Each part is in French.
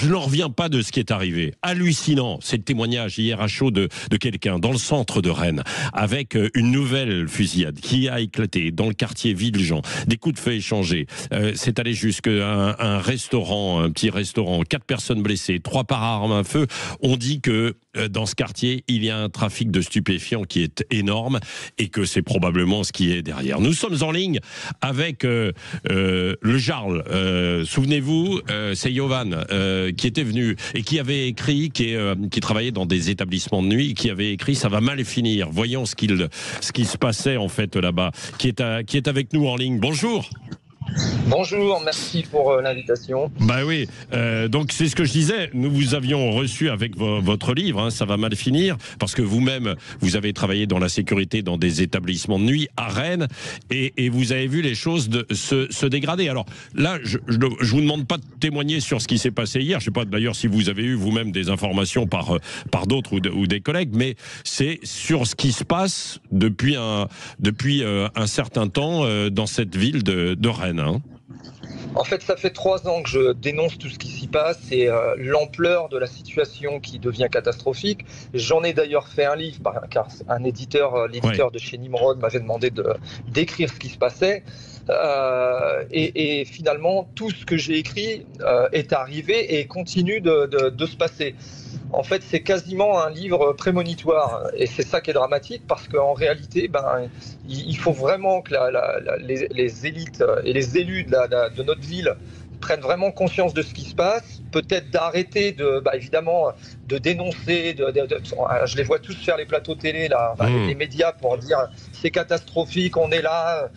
je n'en reviens pas de ce qui est arrivé. Hallucinant, c'est le témoignage hier à chaud de quelqu'un dans le centre de Rennes, avec une nouvelle fusillade qui a éclaté dans le quartier Villejean. Des coups de feu échangés. C'est allé jusqu'à un restaurant, un petit restaurant. 4 personnes blessées, 3 par arme à feu. On dit que dans ce quartier, il y a un trafic de stupéfiants qui est énorme et que c'est probablement ce qui est derrière. Nous sommes en ligne avec le Jarl. Souvenez-vous, c'est Yovan qui était venu et qui avait écrit, qui travaillait dans des établissements de nuit, qui avait écrit « Ça va mal finir ». Voyons ce qui se passait en fait là-bas. Qui est avec nous en ligne. Bonjour. Bonjour, merci pour l'invitation. Bah oui, donc c'est ce que je disais, nous vous avions reçu avec votre livre, hein, Ça va mal finir, parce que vous-même, vous avez travaillé dans la sécurité dans des établissements de nuit à Rennes, et vous avez vu les choses se dégrader. Alors là, je vous demande pas de témoigner sur ce qui s'est passé hier, je sais pas d'ailleurs si vous avez eu vous-même des informations par d'autres ou des collègues, mais c'est sur ce qui se passe depuis un certain temps dans cette ville de Rennes. Hein. En fait, ça fait 3 ans que je dénonce tout ce qui s'y passe et l'ampleur de la situation qui devient catastrophique. J'en ai d'ailleurs fait un livre, car un éditeur, l'éditeur de chez Nimrod m'avait demandé d'écrire ce qui se passait. Et finalement, tout ce que j'ai écrit est arrivé et continue de se passer. En fait, c'est quasiment un livre prémonitoire et c'est ça qui est dramatique parce qu'en réalité, il faut vraiment que les élites et les élus de notre ville prennent vraiment conscience de ce qui se passe, peut-être d'arrêter évidemment de dénoncer, je les vois tous faire les plateaux télé, les médias pour dire c'est catastrophique, on est là.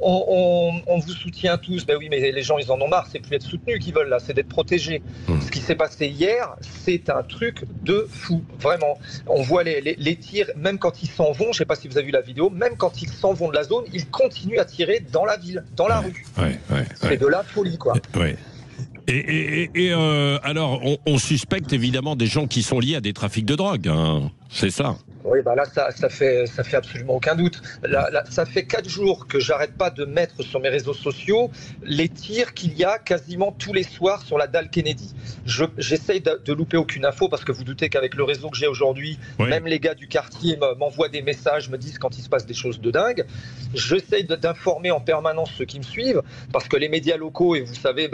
On vous soutient tous, oui, mais les gens ils en ont marre, c'est plus être soutenus qu'ils veulent là, c'est d'être protégés. Ce qui s'est passé hier, c'est un truc de fou, vraiment. On voit les tirs, même quand ils s'en vont, je sais pas si vous avez vu la vidéo, même quand ils s'en vont de la zone, ils continuent à tirer dans la ville, dans la rue. C'est de la folie, quoi. Et alors, on suspecte évidemment des gens qui sont liés à des trafics de drogue, hein. C'est ça. Oui, là, ça fait absolument aucun doute. Là, ça fait 4 jours que j'arrête pas de mettre sur mes réseaux sociaux les tirs qu'il y a quasiment tous les soirs sur la dalle Kennedy. J'essaye de louper aucune info parce que vous doutez qu'avec le réseau que j'ai aujourd'hui, même les gars du quartier m'envoient des messages, me disent quand il se passe des choses de dingue. J'essaye d'informer en permanence ceux qui me suivent parce que les médias locaux, et vous savez,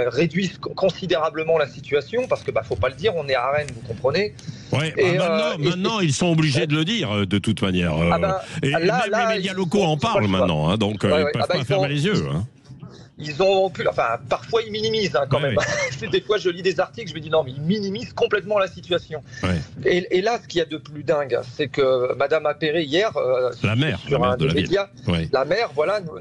réduisent considérablement la situation parce que, faut pas le dire, on est à Rennes, vous comprenez. Maintenant, ils sont obligés de le dire, de toute manière. Même les médias locaux en parlent maintenant, hein, donc ils ne peuvent pas fermer les yeux. Hein. Ils ont pu, parfois ils minimisent quand même. Des fois, je lis des articles, je me dis non, mais ils minimisent complètement la situation. Et là, ce qu'il y a de plus dingue, c'est que Madame Appéré hier, la maire de la ville, la maire,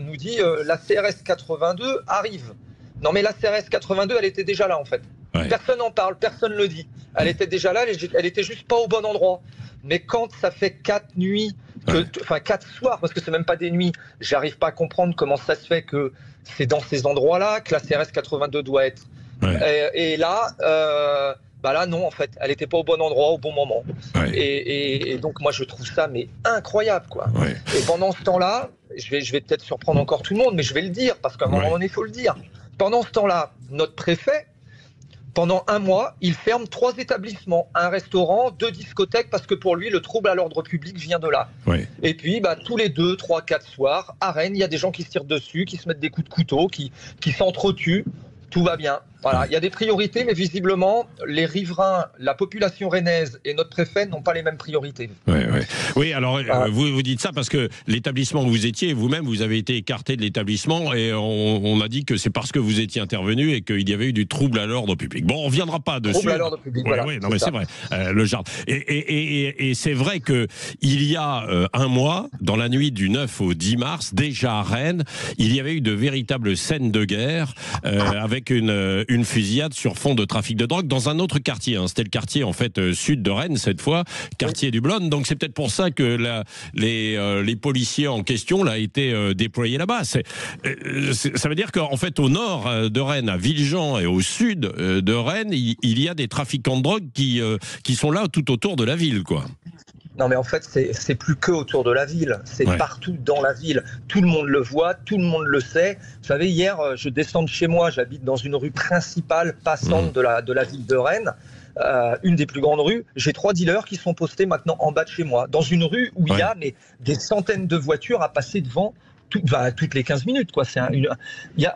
nous dit la CRS 82 arrive. Non, mais la CRS 82, elle était déjà là en fait. Personne n'en parle, personne ne le dit. Elle était déjà là, elle était juste pas au bon endroit. Mais quand ça fait 4 nuits, 4 soirs, parce que c'est même pas des nuits, j'arrive pas à comprendre comment ça se fait que c'est dans ces endroits-là que la CRS 82 doit être. Et là, là non, en fait, elle était pas au bon endroit au bon moment. Et donc moi je trouve ça mais incroyable, quoi. Et pendant ce temps-là, je vais peut-être surprendre encore tout le monde, mais je vais le dire parce qu'à un moment donné, il faut le dire. Pendant ce temps-là, notre préfet, pendant 1 mois, il ferme 3 établissements, un restaurant, 2 discothèques, parce que pour lui, le trouble à l'ordre public vient de là. Et puis, tous les 2, 3, 4 soirs, à Rennes, il y a des gens qui se tirent dessus, qui se mettent des coups de couteau, qui s'entretuent. Tout va bien. Voilà, il y a des priorités, mais visiblement, les riverains, la population rennaise et notre préfet n'ont pas les mêmes priorités. Oui, alors vous dites ça parce que l'établissement où vous étiez, vous-même, vous avez été écarté de l'établissement et on a dit que c'est parce que vous étiez intervenu et qu'il y avait eu du trouble à l'ordre public. Bon, on ne reviendra pas dessus. Trouble à l'ordre public, mais c'est vrai, le genre. Et c'est vrai qu'il y a 1 mois, dans la nuit du 9 au 10 mars, déjà à Rennes, il y avait eu de véritables scènes de guerre avec une fusillade sur fond de trafic de drogue dans un autre quartier. Hein. C'était le quartier en fait sud de Rennes cette fois, quartier du Blône. Donc c'est peut-être pour ça que les policiers en question là étaient déployés là-bas. Ça veut dire qu'en fait au nord de Rennes, à Villejean et au sud de Rennes, il y a des trafiquants de drogue qui sont là tout autour de la ville, quoi. Non, mais en fait, c'est plus que autour de la ville. C'est partout dans la ville. Tout le monde le voit, tout le monde le sait. Vous savez, hier, je descends de chez moi. J'habite dans une rue principale passante de la ville de Rennes. Une des plus grandes rues. J'ai 3 dealers qui sont postés maintenant en bas de chez moi. Dans une rue où il y a des centaines de voitures à passer devant toutes les 15 minutes, quoi.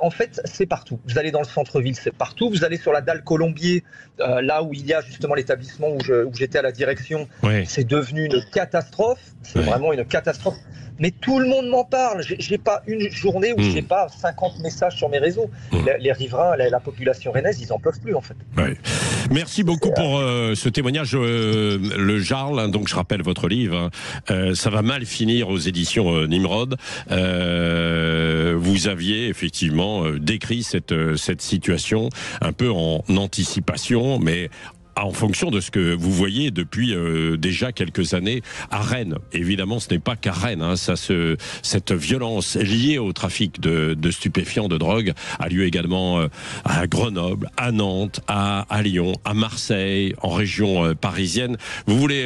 En fait, c'est partout. Vous allez dans le centre-ville, c'est partout. Vous allez sur la dalle Colombier, là où il y a justement l'établissement où j'étais à la direction. C'est devenu une catastrophe. C'est vraiment une catastrophe. Mais tout le monde m'en parle. J'ai pas une journée où j'ai pas 50 messages sur mes réseaux. Les riverains, la population rennaise, ils en peuvent plus, en fait. Merci beaucoup pour ce témoignage. Le Jarl, hein, donc je rappelle votre livre, ça va mal finir aux éditions Nimrod. Vous aviez effectivement décrit cette situation un peu en anticipation, mais en fonction de ce que vous voyez depuis déjà quelques années à Rennes. Évidemment, ce n'est pas qu'à Rennes. Hein, cette violence liée au trafic de stupéfiants, de drogue, a lieu également à Grenoble, à Nantes, à Lyon, à Marseille, en région parisienne. Vous voulez